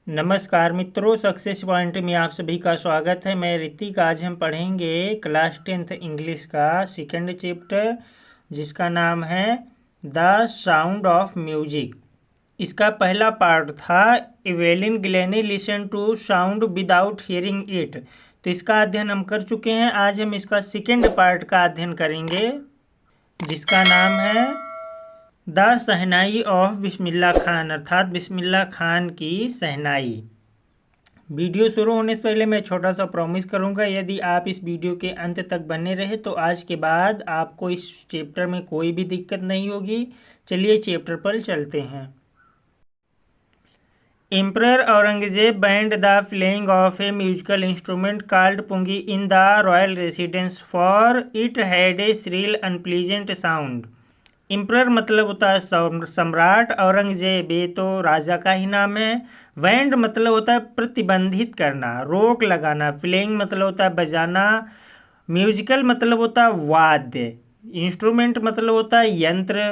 नमस्कार मित्रों, success point में आप सभी का स्वागत है। मैं ऋतिक। आज हम पढ़ेंगे क्लास 10th इंग्लिश का सेकंड चैप्टर, जिसका नाम है द साउंड ऑफ म्यूजिक। इसका पहला पार्ट था Evelyn Glennie listen to sound without hearing it. तो इसका अध्ययन हम कर चुके हैं। आज हम इसका सेकंड पार्ट का अध्ययन करेंगे, जिसका नाम है the shehnai of Bismillah Khan, अर्थात बिस्मिल्लाह खान की शहनाई। वीडियो शुरू होने से पहले मैं छोटा सा प्रॉमिस करूंगा, यदि आप इस वीडियो के अंत तक बने रहे तो आज के बाद आपको इस चैप्टर में कोई भी दिक्कत नहीं होगी। चलिए चैप्टर पर चलते हैं। Emperor Aurangzeb banned the playing of a musical instrument called pungi in the royal residence for it had a shrill unpleasant sound. Emperor मतलब होता है सम्राट, औरंगजेब ये तो राजा का ही नाम है। बैंड मतलब होता है प्रतिबंधित करना, रोक लगाना। प्लेइंग मतलब होता है बजाना। म्यूजिकल मतलब होता है वाद्य। इंस्ट्रूमेंट मतलब होता है यंत्र।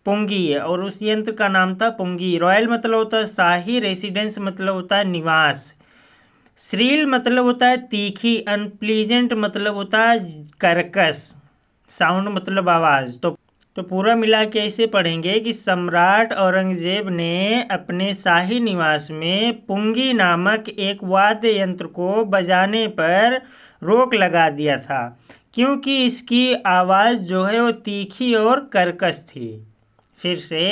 पुंगी और उस यंत्र का नाम था पुंगी। रॉयल मतलब होता है शाही। रेसिडेंस मतलब होता है निवास। श्रील मतलब होता है तीखी। अनप्लीजेंट मतलब होता है कर्कश। साउंड मतलब आवाज़। तो पूरा मिला के ऐसे पढ़ेंगे कि सम्राट औरंगजेब ने अपने शाही निवास में पुंगी नामक एक वाद्य यंत्र को बजाने पर रोक लगा दिया था, क्योंकि इसकी आवाज़ जो है वो तीखी और कर्कश थी। फिर से,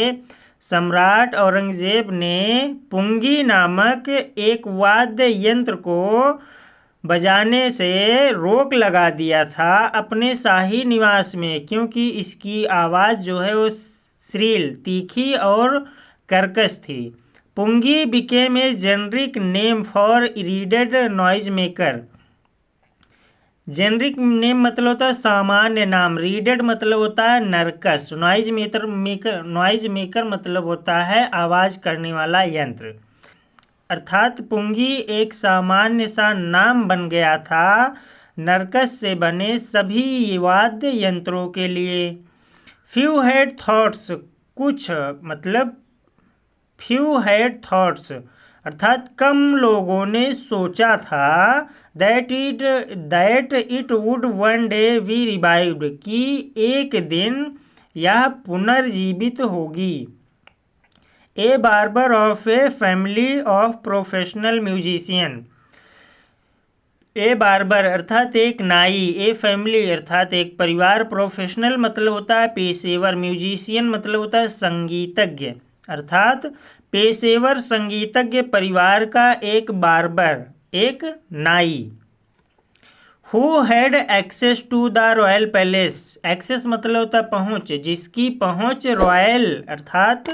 सम्राट औरंगजेब ने पुंगी नामक एक वाद्य यंत्र को बजाने से रोक लगा दिया था अपने शाही निवास में, क्योंकि इसकी आवाज़ जो है वो श्रील, तीखी और कर्कश थी। Pungi became a generic name for reeded noise maker. Generic name मतलब होता है सामान्य नाम। रीडेड मतलब होता है नरकस। नॉइज मेकर मतलब होता है आवाज़ करने वाला यंत्र। अर्थात पुंगी एक सामान्य सा नाम बन गया था नरकस से बने सभी वाद्य यंत्रों के लिए। फ्यू हैड थॉट्स, कुछ मतलब फ्यू हैड थॉट्स अर्थात कम लोगों ने सोचा था that it would one day be revived, कि एक दिन यह पुनर्जीवित होगी। A barber of a family of professional musician. A barber अर्थात एक नाई। ए फैमिली अर्थात एक परिवार। प्रोफेशनल मतलब होता है पेशेवर। म्यूजिशियन मतलब होता है संगीतज्ञ, अर्थात पेशेवर संगीतज्ञ परिवार का एक बार्बर, एक नाई। Who had access to the royal palace. Access मतलब होता है पहुँच, जिसकी पहुँच रॉयल अर्थात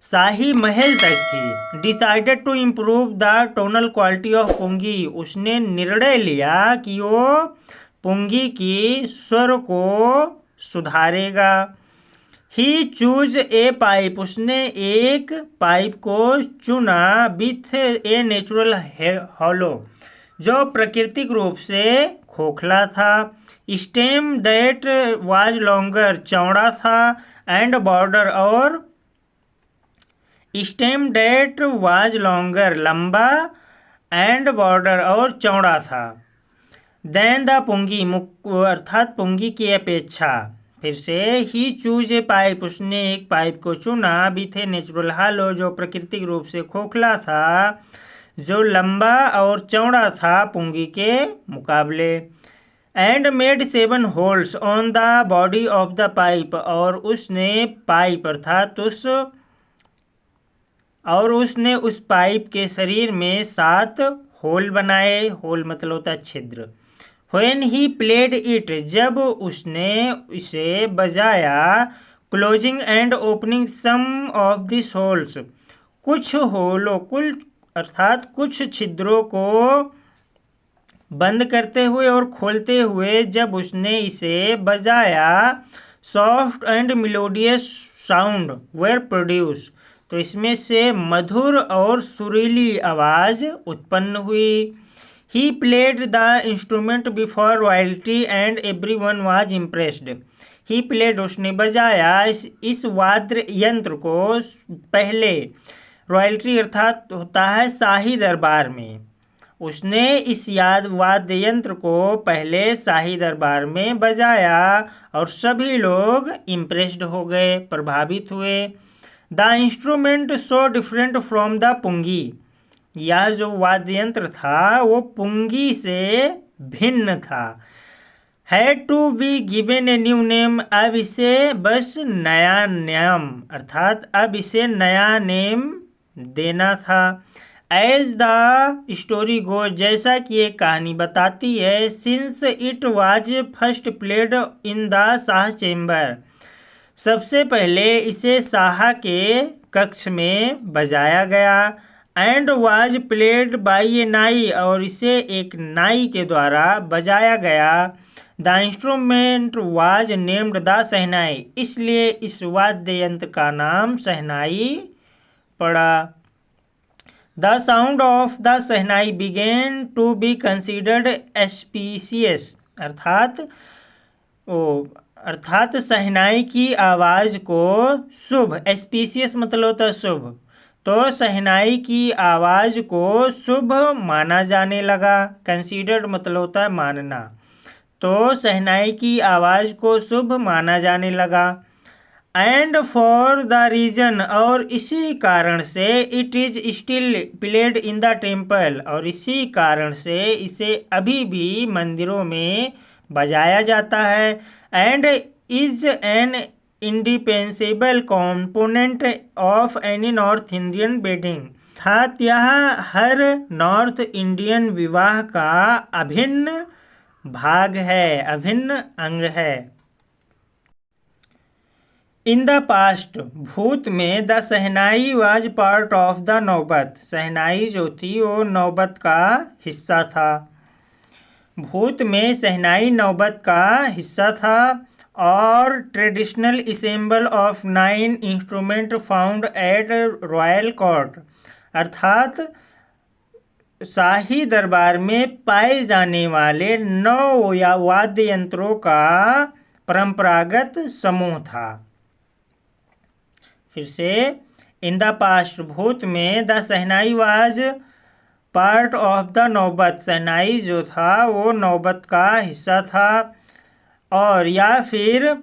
शाही महल तक थी। Decided to improve the tonal quality of pungi. उसने निर्णय लिया कि वो पुंगी की स्वर को सुधारेगा। ही चूज ए पाइप। उसने एक पाइप को चुना विथ ए नेचुरल हॉलो, जो प्राकृतिक रूप से खोखला था। स्टेम दैट वाज लॉन्गर, चौड़ा था। एंड बॉर्डर और स्टेम डेट वाज लॉन्गर, लंबा। एंड बॉर्डर और चौड़ा था। देन द पुंगी अर्थात पुंगी की अपेक्षा। फिर से, ही चूज ए पाइप। उसने एक पाइप को चुना विथ ए नेचुरल हालो, जो प्राकृतिक रूप से खोखला था, जो लंबा और चौड़ा था पुंगी के मुकाबले। And made 7 holes on the body of the pipe. और उसने पाइप अर्थात उसने उस पाइप के शरीर में 7 होल बनाए। होल मतलब होता है छिद्र। व्हेन ही प्लेड इट, जब उसने इसे बजाया। Closing and opening some of this holes, कुछ होलों अर्थात कुछ छिद्रों को बंद करते हुए और खोलते हुए जब उसने इसे बजाया, soft and melodious sound were produce. तो इसमें से मधुर और सुरीली आवाज़ उत्पन्न हुई। He played the instrument before royalty and everyone was impressed. He played उसने बजाया इस वाद्य यंत्र को पहले रॉयल्टी अर्थात होता है शाही दरबार में। उसने इस वाद्य यंत्र को पहले शाही दरबार में बजाया और सभी लोग इम्प्रेस्ड हो गए, प्रभावित हुए। The instrument so different from the pungi. यह जो वाद्य यंत्र था वो पुंगी से भिन्न था। Had to be given a new name. अब इसे बस नया नाम अर्थात अब इसे नया नेम देना था। एज द स्टोरी गो, जैसा कि ये कहानी बताती है, since it was first played in the shah chamber, सबसे पहले इसे शाह के कक्ष में बजाया गया। And was played by a nai, और इसे एक नाई के द्वारा बजाया गया। The instrument was named the shehnai, इसलिए इस वाद्य यंत्र का नाम शहनाई पड़ा। The sound of the shehnai began to be considered auspicious, अर्थात शहनाई की आवाज़ को शुभ, एस्पीसियस मतलब होता है शुभ, तो शहनाई की आवाज़ को शुभ माना जाने लगा। कंसीडर्ड मतलब होता है मानना, तो शहनाई की आवाज़ को शुभ माना जाने लगा। एंड फॉर द रीजन, और इसी कारण से it is still played in the temple, और इसी कारण से इसे अभी भी मंदिरों में बजाया जाता है। And is an indispensable component of any north Indian wedding, अर्थात यह हर नॉर्थ इंडियन विवाह का अभिन्न भाग है, अभिन्न अंग है। इन द पास्ट, भूत में, the shehnai was part of the नौबत, शहनाई जो थी वो नौबत का हिस्सा था। भूत में शहनाई नौबत का हिस्सा था और traditional assemble of 9 instrument found at royal court, अर्थात शाही दरबार में पाए जाने वाले 9 वाद्य यंत्रों का परंपरागत समूह था। फिर से, इन द पास्ट, भूत में, the shehnai was part of the नौबत, शहनाई जो था वो नौबत का हिस्सा था। और या फिर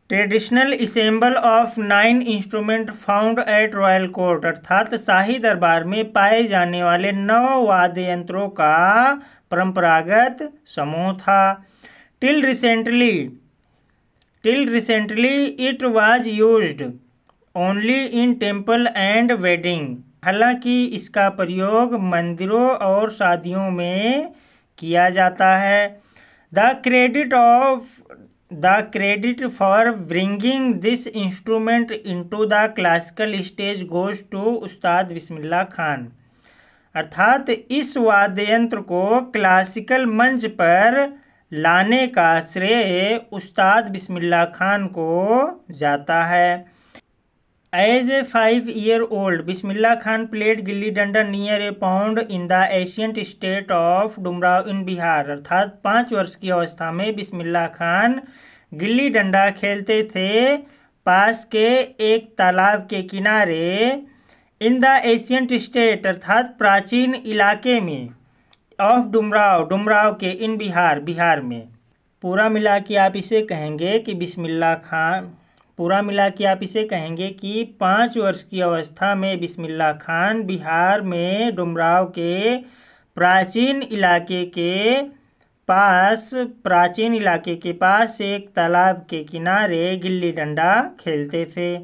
traditional assemble of 9 instrument found at royal court, अर्थात शाही दरबार में पाए जाने वाले 9 वाद्य यंत्रों का परंपरागत समूह था। Till recently it was used only in temple and wedding, हालांकि इसका प्रयोग मंदिरों और शादियों में किया जाता है। The credit for bringing this instrument into the classical stage goes to Ustad Bismillah Khan, अर्थात इस वाद्य यंत्र को क्लासिकल मंच पर लाने का श्रेय उस्ताद बिस्मिल्लाह खान को जाता है। As a 5-year-old, Bismillah Khan played gilli danda near a pond in the ancient state of Dumraon in Bihar, अर्थात 5 वर्ष की अवस्था में बिस्मिल्लाह खान गिल्ली डंडा खेलते थे पास के एक तालाब के किनारे। इन द एशियंट स्टेट, अर्थात प्राचीन इलाके में, ऑफ डुमराव के, इन बिहार में। पूरा मिला के आप इसे कहेंगे कि बिस्मिल्लाह खान, पूरा मिला के आप इसे कहेंगे कि 5 वर्ष की अवस्था में बिस्मिल्लाह खान बिहार में डुमराव के प्राचीन इलाके के पास एक तालाब के किनारे गिल्ली डंडा खेलते थे।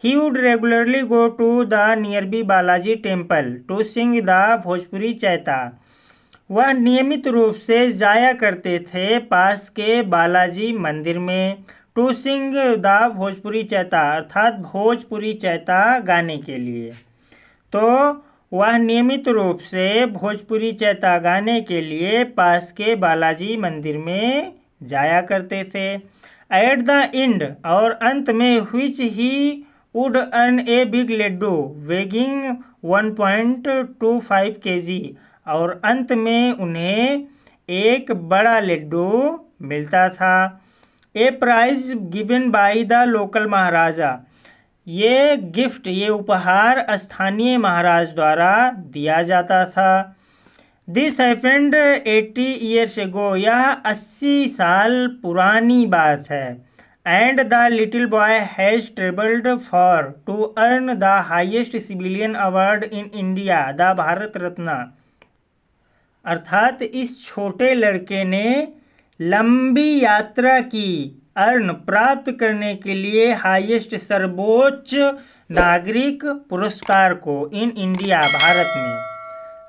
He would regularly go to the nearby Balaji temple to sing the Bhojpuri chaita, वह नियमित रूप से जाया करते थे पास के बालाजी मंदिर में, to sing the Bhojpuri chaita, अर्थात भोजपुरी चैता गाने के लिए। तो वह नियमित रूप से भोजपुरी चैता गाने के लिए पास के बालाजी मंदिर में जाया करते थे। एट द एंड, और अंत में, which he would earn a big laddoo weighing 1.25 kg, और अंत में उन्हें एक बड़ा लड्डू मिलता था। A prize given by the local maharaja, ये उपहार स्थानीय महाराज द्वारा दिया जाता था। दिस हैपेंड 80 ईयर्स एगो, यह 80 साल पुरानी बात है। And the little boy has travelled far to earn the highest civilian award in India, the Bharat Ratna. अर्थात इस छोटे लड़के ने लंबी यात्रा की, अर्न प्राप्त करने के लिए हाईएस्ट सर्वोच्च नागरिक पुरस्कार को इन इंडिया भारत में,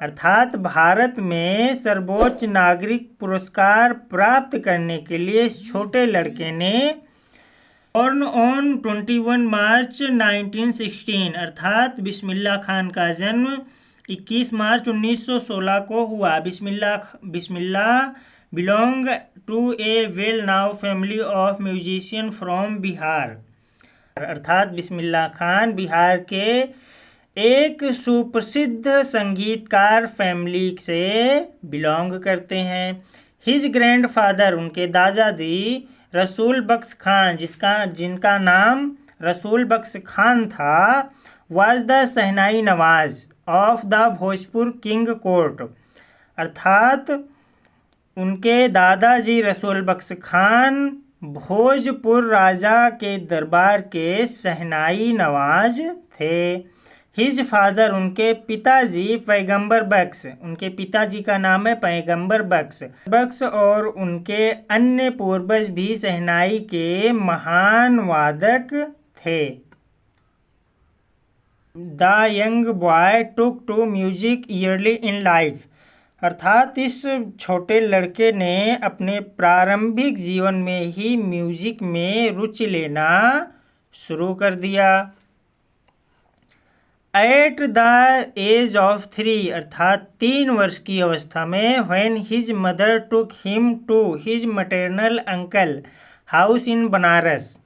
अर्थात भारत में सर्वोच्च नागरिक पुरस्कार प्राप्त करने के लिए इस छोटे लड़के ने बॉर्न ऑन 21 मार्च 1916, अर्थात बिस्मिल्लाह खान का जन्म 21 मार्च 1916 को हुआ। Bismillah belong to a well known family of musician from Bihar, अर्थात बिस्मिल्लाह खान बिहार के एक सुप्रसिद्ध संगीतकार फैमिली से बिलोंग करते हैं। हिज ग्रैंडफादर, उनके दादाजी रसूल बख्श खान, जिनका नाम रसूल बख्श खान था, was the shehnai Nawaz of the Bhojpur king court, अर्थात उनके दादाजी रसूल बख्श खान भोजपुर राजा के दरबार के शहनाई नवाज थे। हिज फादर, उनके पिताजी पैगंबर बख्श, उनके पिताजी का नाम है पैगंबर बख्श और उनके अन्य पूर्वज भी शहनाई के महान वादक थे। The young boy took to music early in life, अर्थात इस छोटे लड़के ने अपने प्रारंभिक जीवन में ही म्यूजिक में रुचि लेना शुरू कर दिया। एट द एज ऑफ 3, अर्थात 3 वर्ष की अवस्था में, when his mother took him to his maternal uncle house in Banaras,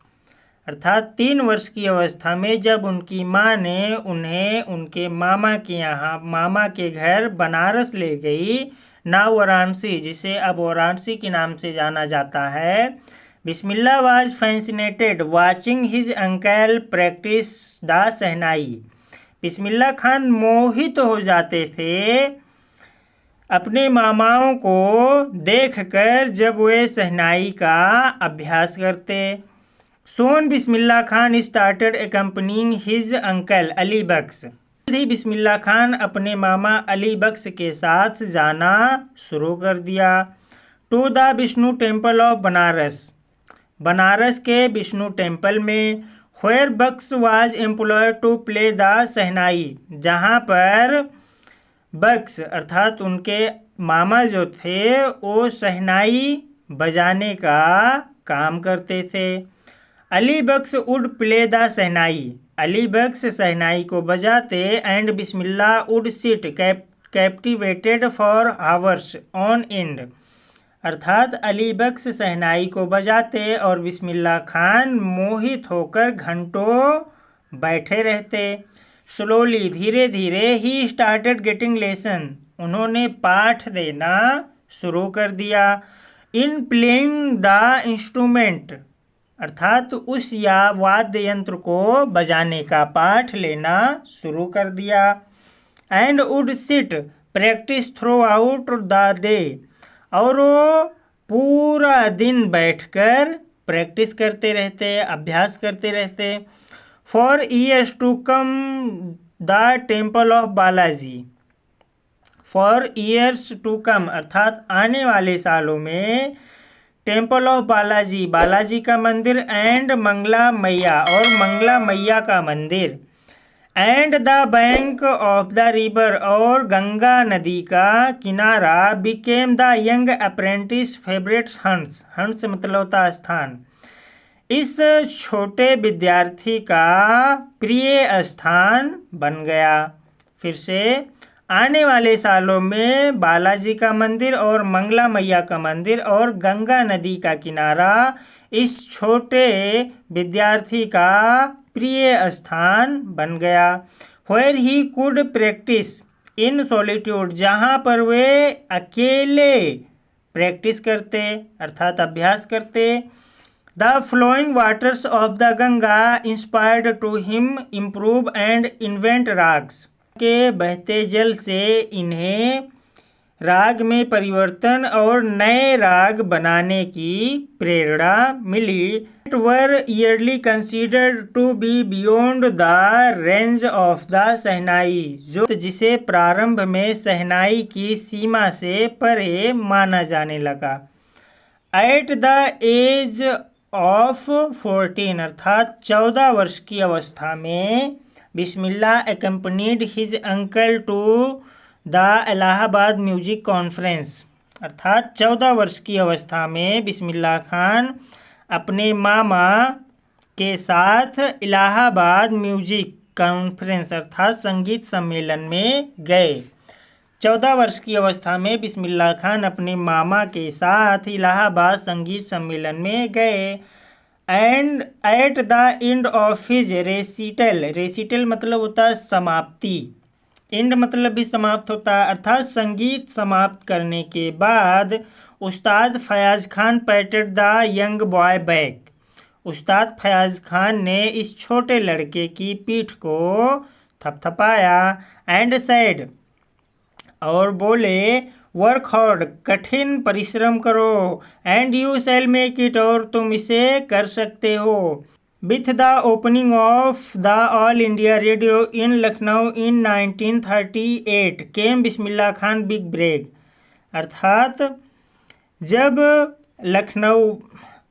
अर्थात 3 वर्ष की अवस्था में जब उनकी माँ ने उन्हें उनके मामा के यहाँ, मामा के घर बनारस ले गई, नाउ वाराणसी, जिसे अब वाराणसी के नाम से जाना जाता है। Bismillah was fascinated watching his uncle practise the shehnai, Bismillah Khan मोहित हो जाते थे अपने मामाओं को देखकर जब वे शहनाई का अभ्यास करते। Soon Bismillah Khan started accompanying his uncle Ali Bakhsh, Bismillah Khan अपने मामा अली बख्श के साथ जाना शुरू कर दिया। To the Vishnu temple of Banaras, Banaras के विष्णु टेम्पल में, where Bakhsh was employed to play the shehnai, जहाँ पर बख्श अर्थात उनके मामा जो थे वो शहनाई बजाने का काम करते थे। अली बख्श वुड प्ले द शहनाई, अली बख्श शहनाई को बजाते। And Bismillah would sit captivated for hours on and, अर्थात अली बख्श शहनाई को बजाते और बिस्मिल्लाह खान मोहित होकर घंटों बैठे रहते। स्लोली, धीरे धीरे, ही स्टार्टेड गेटिंग लेसन, उन्होंने पाठ देना शुरू कर दिया। इन प्लेइंग द इंस्ट्रूमेंट, अर्थात उस या वाद्य यंत्र को बजाने का पाठ लेना शुरू कर दिया। And would sit practice through out the day, और वो पूरा दिन बैठकर प्रैक्टिस करते रहते, अभ्यास करते रहते। For years to come the temple of Balaji, for years to come, अर्थात आने वाले सालों में टेम्पल ऑफ बालाजी, बालाजी का मंदिर, एंड मंगला मैया, और मंगला मैया का मंदिर, and the bank of the river, और गंगा नदी का किनारा, became the young apprentice favourite हंस, हंस मतलब होता स्थान, इस छोटे विद्यार्थी का प्रिय स्थान बन गया। फिर से आने वाले सालों में बालाजी का मंदिर और मंगला मैया का मंदिर और गंगा नदी का किनारा इस छोटे विद्यार्थी का प्रिय स्थान बन गया। Where he could practise in solitude, जहाँ पर वे अकेले प्रैक्टिस करते अर्थात अभ्यास करते। The flowing waters of the Ganga inspired to him improve and invent ragas. के बहते जल से इन्हें राग में परिवर्तन और नए राग बनाने की प्रेरणा मिली। Were earlier considered to be beyond the range of the shehnai, जो जिसे प्रारंभ में शहनाई की सीमा से परे माना जाने लगा। एट द एज ऑफ 14 अर्थात 14 वर्ष की अवस्था में Bismillah accompanied his uncle to the Allahabad music conference. अर्थात 14 वर्ष की अवस्था में बिस्मिल्लाह खान अपने मामा के साथ इलाहाबाद म्यूजिक कॉन्फ्रेंस अर्थात संगीत सम्मेलन में गए। 14 वर्ष की अवस्था में बिस्मिल्लाह खान अपने मामा के साथ इलाहाबाद संगीत सम्मेलन में गए। And at the end of his recital, recital मतलब होता है समाप्ति, एंड मतलब भी समाप्त होता है, अर्थात संगीत समाप्त करने के बाद Ustad Fayaz Khan patted the young boy back. Ustad Fayaz Khan ने इस छोटे लड़के की पीठ को थपथपाया। एंड सैड और बोले, वर्क हार्ड कठिन परिश्रम करो, and you shall make it और तुम इसे कर सकते हो। With the opening of the All India Radio in Lucknow in 1938 came Bismillah Khan big break. अर्थात जब लखनऊ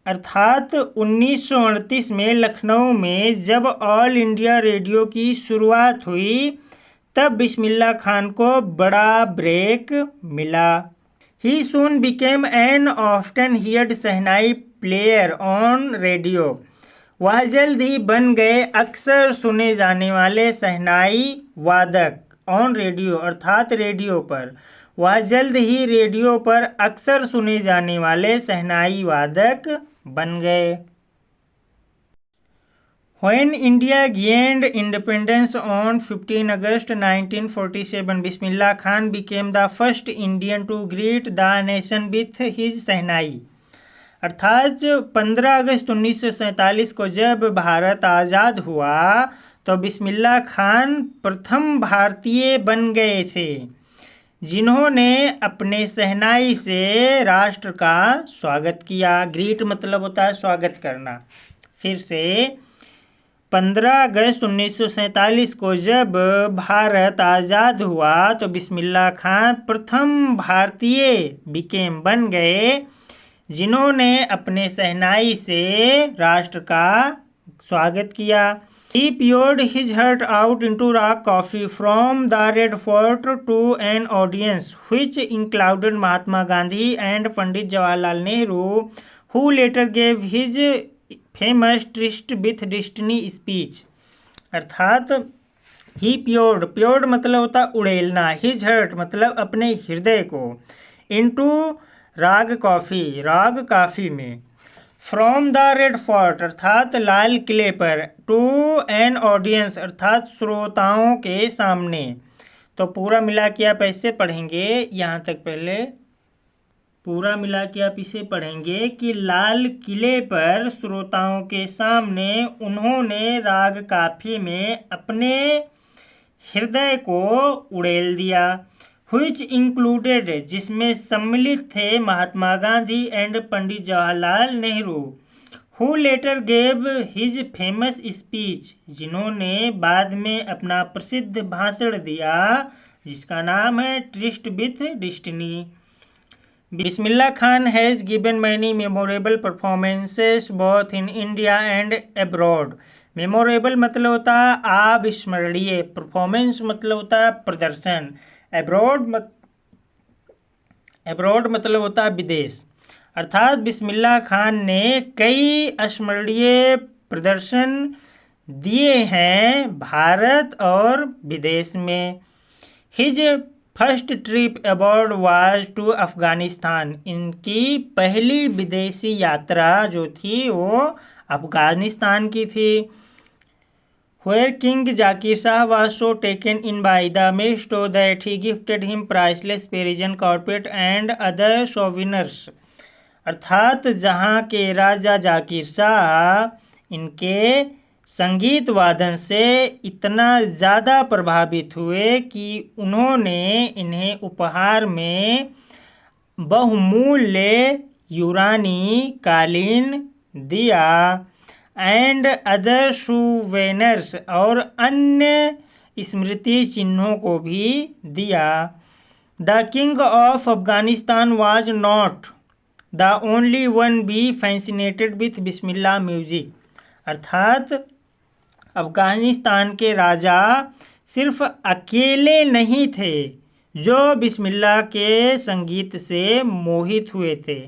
अर्थात 1938 में लखनऊ में जब ऑल इंडिया रेडियो की शुरुआत हुई तब बिस्मिल्लाह खान को बड़ा ब्रेक मिला। He soon became an often heard shehnai player on radio. वह जल्द ही बन गए अक्सर सुने जाने वाले शहनाई वादक ऑन रेडियो अर्थात रेडियो पर। वह जल्द ही रेडियो पर अक्सर सुने जाने वाले शहनाई वादक बन गए। When India gained independence on 15 August 1947, Bismillah Khan became the first Indian to greet the nation with his शहनाई। अर्थात 15 अगस्त 1947 को जब भारत आज़ाद हुआ तो बिस्मिल्लाह खान प्रथम भारतीय बन गए थे जिन्होंने अपने शहनाई से राष्ट्र का स्वागत किया। ग्रीट मतलब होता है स्वागत करना। फिर से 15 अगस्त 1947 को जब भारत आज़ाद हुआ तो बिस्मिल्लाह खान प्रथम भारतीय बिकेम बन गए जिन्होंने अपने शहनाई से राष्ट्र का स्वागत किया। He poured his heart out into raw coffee from the Red Fort to an audience which included Mahatma Gandhi and Pandit Jawaharlal Nehru, who later gave his famous tryst with destiny speech. अर्थात ही प्योर्ड मतलब होता उड़ेलना, his hurt मतलब अपने हृदय को, into राग काफ़ी में, फ्रॉम द रेड फोर्ट अर्थात लाल किले पर, टू एन ऑडियंस अर्थात श्रोताओं के सामने। तो पूरा मिला के आप ऐसे पढ़ेंगे, यहाँ तक पहले पूरा मिला के आप इसे पढ़ेंगे कि लाल किले पर श्रोताओं के सामने उन्होंने राग काफी में अपने हृदय को उड़ेल दिया। व्हिच इंक्लूडेड जिसमें सम्मिलित थे Mahatma Gandhi and Pandit Jawaharlal Nehru, who later gave his famous speech जिन्होंने बाद में अपना प्रसिद्ध भाषण दिया जिसका नाम है tryst with destiny. Bismillah Khan has given many memorable performances both in India and abroad. Memorable मतलब होता है अविस्मरणीय, परफॉर्मेंस मतलब होता है प्रदर्शन, एब्रॉड मतलब होता है विदेश। अर्थात बिस्मिल्लाह खान ने कई अस्मरणीय प्रदर्शन दिए हैं भारत और विदेश में। His first trip abroad was to Afghanistan. इनकी पहली विदेशी यात्रा जो थी वो अफ़गानिस्तान की थी। Where king Zakir Shah was so taken in by the maestro that he gifted him priceless Persian carpet and other souvenirs. अर्थात जहाँ के राजा जाकिर शाह इनके संगीत वादन से इतना ज़्यादा प्रभावित हुए कि उन्होंने इन्हें उपहार में बहुमूल्य यूरानी कालीन दिया एंड अदर सुवेनर्स और अन्य स्मृति चिन्हों को भी दिया। The king of Afghanistan was not the only one be fascinated with Bismillah music. अर्थात अफगानिस्तान के राजा सिर्फ अकेले नहीं थे जो बिस्मिल्लाह के संगीत से मोहित हुए थे।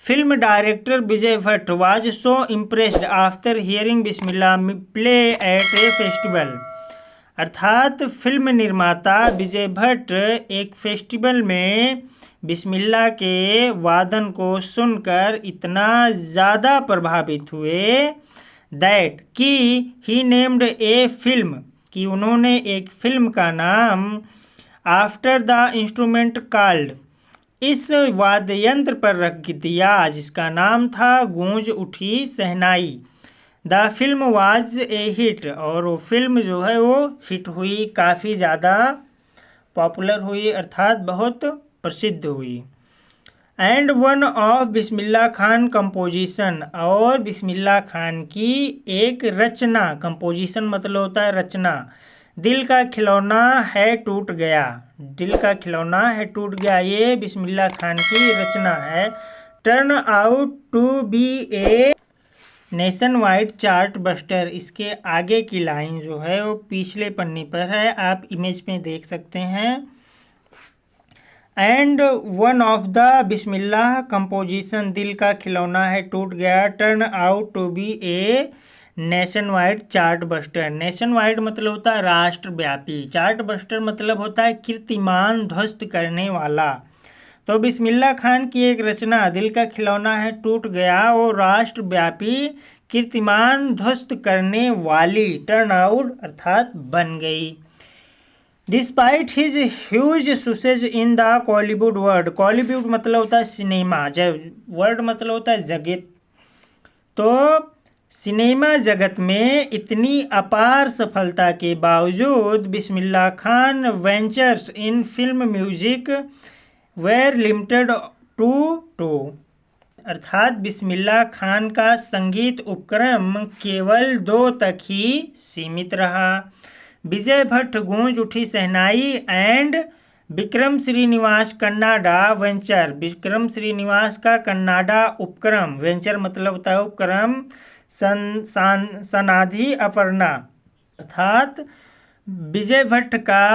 Film director Vijay Bhatt was so impressed after hearing Bismillah play at A festival. अर्थात फिल्म निर्माता विजय भट्ट एक फेस्टिवल में बिस्मिल्लाह के वादन को सुनकर इतना ज़्यादा प्रभावित हुए दैट कि ही नेम्ड ए फिल्म कि उन्होंने एक फिल्म का नाम आफ्टर द इंस्ट्रूमेंट कॉल्ड इस वाद्य यंत्र पर रख दिया जिसका नाम था Goonj Uthi Shehnai. The film was a hit और वो फिल्म जो है वो हिट हुई, काफ़ी ज़्यादा पॉपुलर हुई अर्थात बहुत प्रसिद्ध हुई। And one of Bismillah Khan composition और बिस्मिल्लाह खान की एक रचना, कंपोजिशन मतलब होता है रचना, दिल का खिलौना है टूट गया। दिल का खिलौना है टूट गया ये बिस्मिल्लाह खान की रचना है। Turn out to be a nationwide chartbuster. इसके आगे की लाइन जो है वो पिछले पन्ने पर है, आप इमेज में देख सकते हैं। And one of the Bismillah composition दिल का खिलौना है टूट गया turn out to be a nationwide chartbuster. Nationwide मतलब होता है राष्ट्रव्यापी, चार्ट बस्टर मतलब होता है कीर्तिमान ध्वस्त करने वाला। तो बिस्मिल्लाह खान की एक रचना दिल का खिलौना है टूट गया वो राष्ट्रव्यापी कीर्तिमान ध्वस्त करने वाली टर्न आउट अर्थात बन गई। डिस्पाइट हिज ह्यूज सुसेज in the Kollywood world. Kollywood मतलब होता है सिनेमा, जब वर्ल्ड मतलब होता है जगत, तो सिनेमा जगत में इतनी अपार सफलता के बावजूद Bismillah Khan ventures in film music were limited to अर्थात बिस्मिल्लाह खान का संगीत उपक्रम केवल 2 तक ही सीमित रहा। विजय भट्ट गूंज उठी शहनाई एंड विक्रम श्रीनिवास कन्नाडा वेंचर। विक्रम श्रीनिवास का कन्नाडा उपक्रम, वेंचर मतलब होता है उपक्रम, सनाधि अपर्णा अर्थात विजय भट्ट का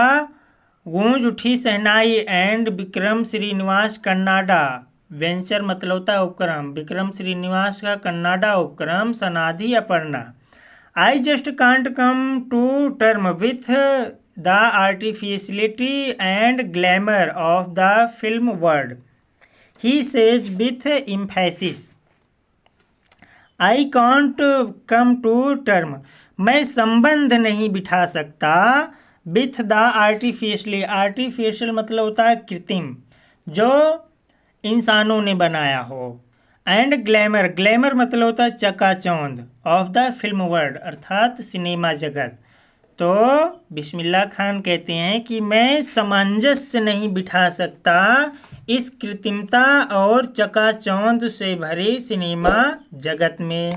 गूंज उठी शहनाई एंड विक्रम श्रीनिवास कन्नाडा वेंचर मतलब होता है उपक्रम, विक्रम श्रीनिवास का कन्नाडा उपक्रम Sanadi Appanna. I just can't come to term with the artificiality and glamour of the film world, he says with emphasis. I can't come to term, मैं संबंध नहीं बिठा सकता विथ द आर्टिफिशियली, आर्टिफिशियल मतलब होता है कृत्रिम, जो इंसानों ने बनाया हो, एंड ग्लैमर, ग्लैमर मतलब होता है चकाचौंध, ऑफ द फिल्म वर्ल्ड अर्थात सिनेमा जगत। तो बिस्मिल्लाह खान कहते हैं कि मैं सामंजस्य नहीं बिठा सकता इस कृत्रिमता और चकाचौंध से भरे सिनेमा जगत में।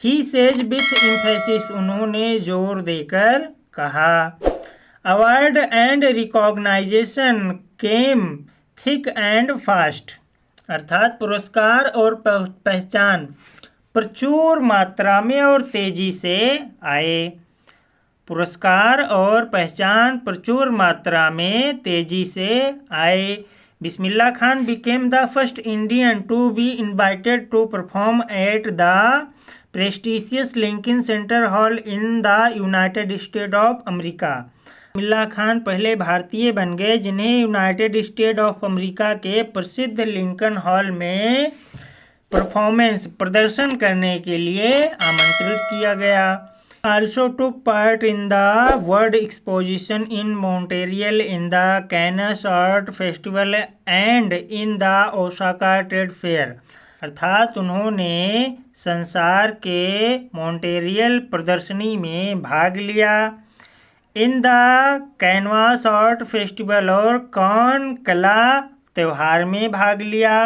ही सेज विथ एम्फेसिस, उन्होंने जोर देकर कहा। Award and recognization came thick and fast अर्थात पुरस्कार और पहचान प्रचुर मात्रा में और तेजी से आए। पुरस्कार और पहचान प्रचुर मात्रा में तेजी से आए। Bismillah Khan became the first Indian to be invited to perform at the prestigious Lincoln Center Hall in the United States of America। Bismillah Khan पहले भारतीय बन गए जिन्हें यूनाइटेड स्टेट ऑफ अमेरिका के प्रसिद्ध लिंकन हॉल में परफॉर्मेंस प्रदर्शन करने के लिए आमंत्रित किया गया। Also took part in the World Exposition in Montreal, in the Cannes Art Festival and in the Osaka Trade Fair अर्थात उन्होंने संसार के मॉन्ट्रियल प्रदर्शनी में भाग लिया। In the canvas art festival और कान कला त्यौहार में भाग लिया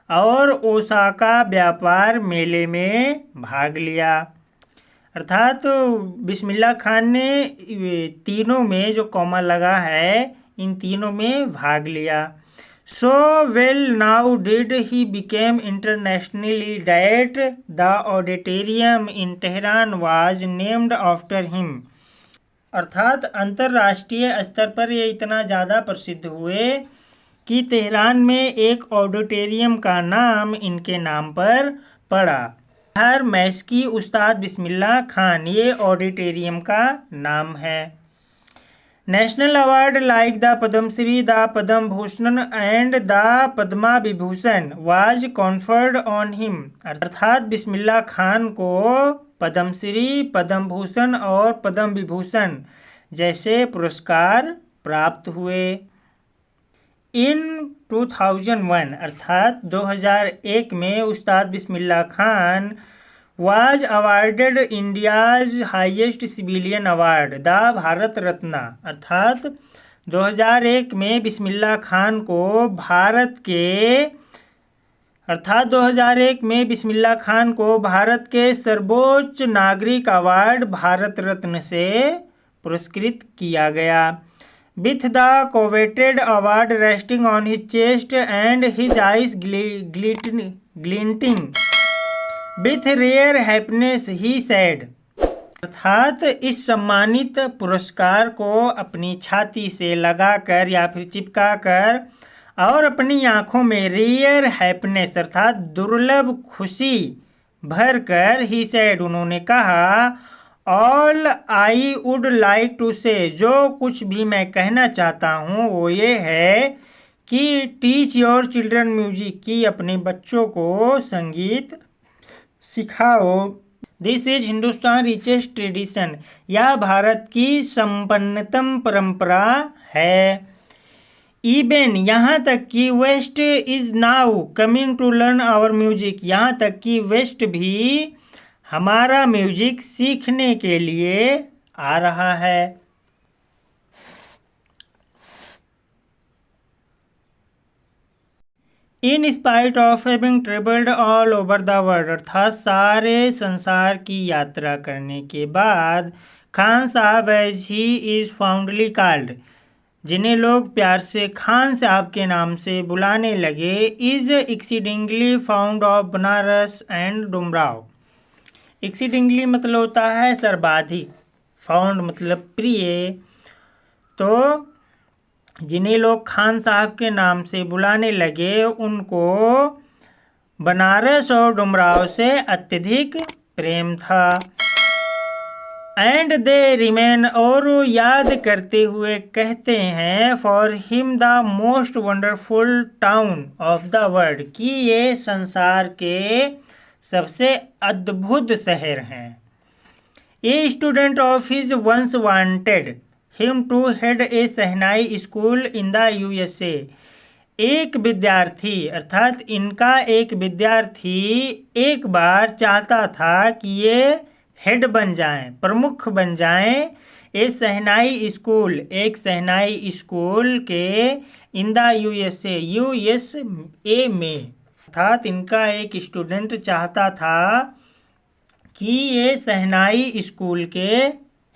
और ओसाका व्यापार मेले में भाग लिया। अर्थात बिस्मिल्लाह खान ने तीनों में जो कॉमा लगा है इन तीनों में भाग लिया। So well now did he became internationally that the auditorium in Tehran was named after him. अर्थात अंतर्राष्ट्रीय स्तर पर ये इतना ज़्यादा प्रसिद्ध हुए कि तेहरान में एक ऑडिटोरियम का नाम इनके नाम पर पड़ा। हर मैस्की उस्ताद बिस्मिल्लाह खान ये ऑडिटोरियम का नाम है। National award like the Padmashri, the Padma Bhushan and the Padma Vibhushan was conferred on him. अर्थात बिस्मिल्लाह खान को पद्मश्री, पद्म भूषण और पद्म विभूषण जैसे पुरस्कार प्राप्त हुए। इन 2001 अर्थात 2001 में Ustad Bismillah Khan was awarded India's highest civilian award the Bharat Ratna. अर्थात 2001 में बिस्मिल्लाह खान को भारत के सर्वोच्च नागरिक अवार्ड भारत रत्न से पुरस्कृत किया गया। With the coveted award resting on his chest and his eyes glinting with rare happiness, he said। अर्थात इस सम्मानित पुरस्कार को अपनी छाती से लगाकर या फिर चिपकाकर और अपनी आंखों में रेयर हैप्पीनेस अर्थात दुर्लभ खुशी भरकर ही सेड उन्होंने कहा all I would like to say जो कुछ भी मैं कहना चाहता हूँ वो ये है कि टीच योर चिल्ड्रन म्यूजिक कि अपने बच्चों को संगीत सिखाओ। This is Hindustan richest tradition यह भारत की संपन्नतम परंपरा है। इवन यहाँ तक कि west is now coming to learn our music यहाँ तक कि वेस्ट भी हमारा म्यूजिक सीखने के लिए आ रहा है। In spite of having travelled all over the world अर्थात सारे संसार की यात्रा करने के बाद Khan Sahab as he is fondly called जिन्हें लोग प्यार से खान साहब के नाम से बुलाने लगे is exceedingly found of Banaras and Dumraon. Exceedingly मतलब होता है सर्वाधिक, फाउंड मतलब प्रिय। तो जिन्हें लोग खान साहब के नाम से बुलाने लगे उनको बनारस और डुमराव से अत्यधिक प्रेम था। एंड दे रिमेन और याद करते हुए कहते हैं for him the most wonderful town of the world कि ये संसार के सबसे अद्भुत शहर हैं। A student of his once wanted him to head a shehnai school in the USA। एक विद्यार्थी अर्थात इनका एक विद्यार्थी एक बार चाहता था कि ये हेड बन जाएं, प्रमुख बन जाएं एक शहनाई स्कूल के इन द USA में। अर्थात इनका एक स्टूडेंट चाहता था कि ये शहनाई स्कूल के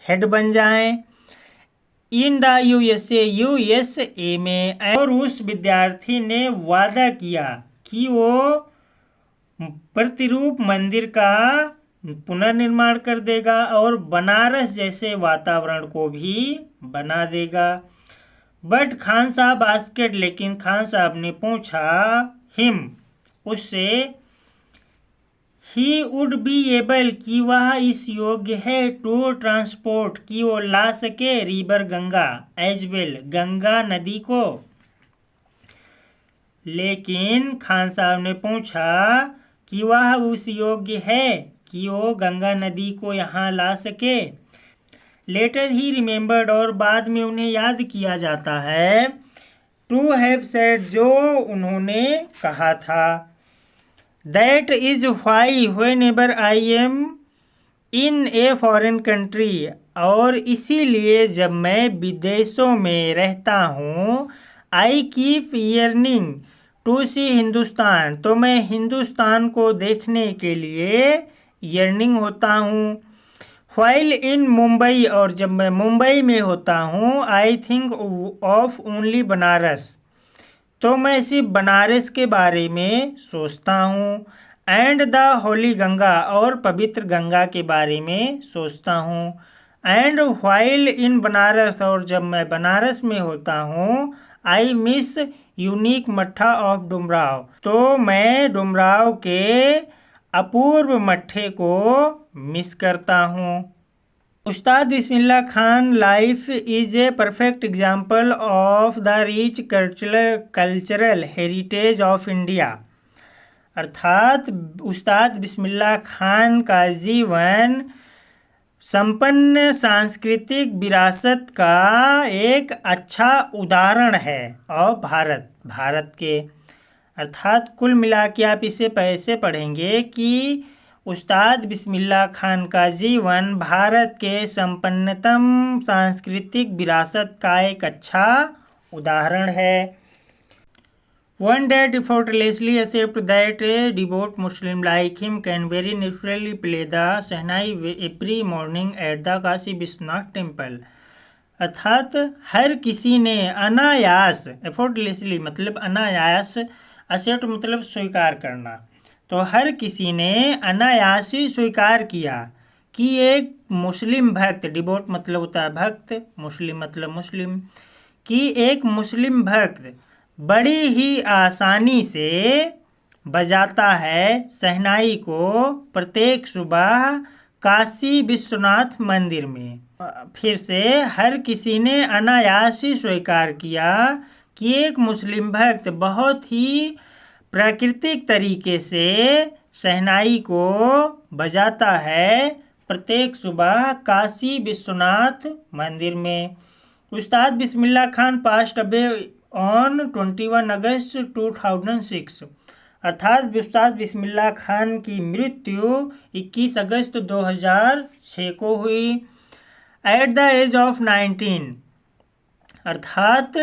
हेड बन जाएं इन द USA में। और उस विद्यार्थी ने वादा किया कि वो प्रतिरूप मंदिर का पुनर्निर्माण कर देगा और बनारस जैसे वातावरण को भी बना देगा। बट खान साहब आस्केड लेकिन खान साहब ने पूछा हिम उससे ही वुड बी एबल कि वह इस योग्य है टू ट्रांसपोर्ट कि वो ला सके river Ganga as well Ganga नदी को। लेकिन खान साहब ने पूछा कि वह उस योग्य है कि वो गंगा नदी को यहाँ ला सके। लेटर ही रिमेंबर्ड और बाद में उन्हें याद किया जाता है टू हैव सेड जो उन्होंने कहा था that is why whenever I am in a foreign country, और इसीलिए जब मैं विदेशों में रहता हूँ, I keep yearning to see Hindustan, तो मैं हिंदुस्तान को देखने के लिए ईयर्निंग होता हूँ। व्हाइल इन मुंबई, और जब मैं मुंबई में होता हूँ, I think of only Banaras, तो मैं सिर्फ बनारस के बारे में सोचता हूँ। एंड द होली गंगा, और पवित्र गंगा के बारे में सोचता हूँ। एंड व्हाइल इन बनारस, और जब मैं बनारस में होता हूँ, आई मिस यूनिक मट्ठा ऑफ डुमराव, तो मैं डुमराव के अपूर्व मट्ठे को मिस करता हूँ। Ustad Bismillah Khan life is a perfect example of the rich cultural heritage of India, अर्थात उस्ताद बिस्मिल्लाह खान का जीवन संपन्न सांस्कृतिक विरासत का एक अच्छा उदाहरण है और भारत के, अर्थात कुल मिला के आप इसे ऐसे पढ़ेंगे कि उस्ताद बिस्मिल्लाह खान का जीवन भारत के संपन्नतम सांस्कृतिक विरासत का एक अच्छा उदाहरण है। One that effortlessly accept that a devout Muslim like him can very naturally play the shehnai every morning at the Kashi Vishwanath temple, अर्थात हर किसी ने अनायास, effortlessly मतलब अनायास, accept मतलब स्वीकार करना, तो हर किसी ने अनायास ही स्वीकार किया कि एक मुस्लिम भक्त, डिवोट मतलब होता है भक्त, मुस्लिम मतलब मुस्लिम, कि एक मुस्लिम भक्त बड़ी ही आसानी से बजाता है शहनाई को प्रत्येक सुबह काशी विश्वनाथ मंदिर में। फिर से हर किसी ने अनायास ही स्वीकार किया कि एक मुस्लिम भक्त बहुत ही प्राकृतिक तरीके से शहनाई को बजाता है प्रत्येक सुबह काशी विश्वनाथ मंदिर में। Ustad Bismillah Khan passed away on 21 अगस्त 2006, अर्थात उस्ताद बिस्मिल्लाह खान की मृत्यु 21 अगस्त 2006 को हुई। एट द एज ऑफ 19, अर्थात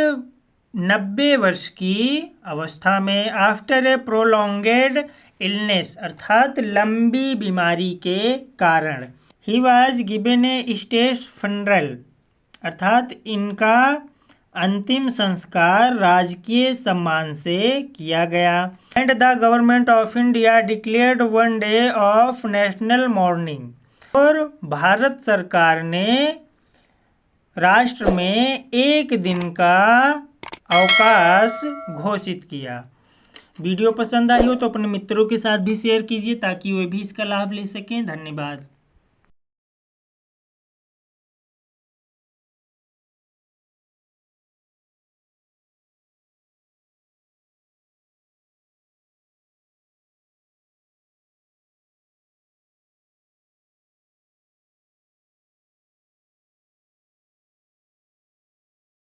90 वर्ष की अवस्था में। आफ्टर ए प्रोलॉन्गेड इलनेस, अर्थात लंबी बीमारी के कारण। He was given A state funeral, अर्थात इनका अंतिम संस्कार राजकीय सम्मान से किया गया। And the government of India declared one day of national morning, और भारत सरकार ने राष्ट्र में एक दिन का अवकाश घोषित किया। वीडियो पसंद आई हो तो अपने मित्रों के साथ भी शेयर कीजिए ताकि वे भी इसका लाभ ले सकें। धन्यवाद।